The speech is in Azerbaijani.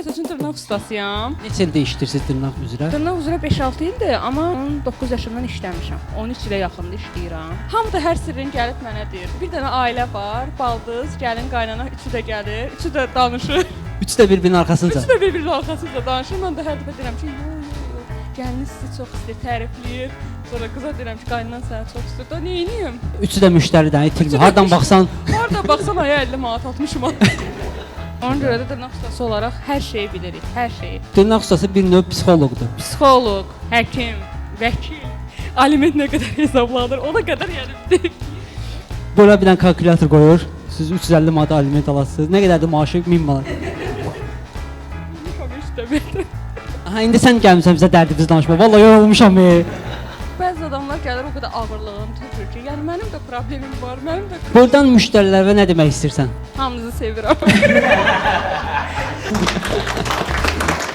Məsəl üçün dırnaq ustasıyam. Neçə ildə işləyirsiniz dırnaq üzrə? Dırnaq üzrə 5-6 ildir, amma 9 yaşımdan işləmişəm. 13 ilə yaxında işləyirəm. Hamı da hər sirrin gəlib mənə deyir. Bir dənə ailə var, baldız, gəlin, qaynana, üçü də gəlir, üçü də danışır. Üçü də bir-birinin arxasınca. Üçü də bir-birinin arxasınca danışır. Mən də hər dəfə deyirəm ki, gəliniz sizi çox istəyir, tərifləyir. Sonra qıza deyirəm ki, qaynanan səni çox istəyir. Da neyniyim? Üçü də müştəridən itirmir. Hardan baxsan, Harda baxsan aya 50 manat, 60 manat. Ona görə də dırnaq ustası olaraq hər şeyi bilirik, hər şeyi. dırnaq ustası bir növ psixoloqdur. Psixoloq, həkim, vəkil, aliment nə qədər hesablanır, ona qədər yəni. Belə bir dənə kalkulyator qoyur. Siz 350 manat aliment alasınız. Nə qədərdir maaşı? 1000 manat. Aha, indi sən gəlmisən bizə dərdimizi danışma. Vallahi yorulmuşam. Bəzi adamlar gəlir o qədər ağırlığını tutur ki, yəni mənim də problemim var, mənim də Buradan müştərilərə nə demək istəyirsən? hamınızı sevirəm.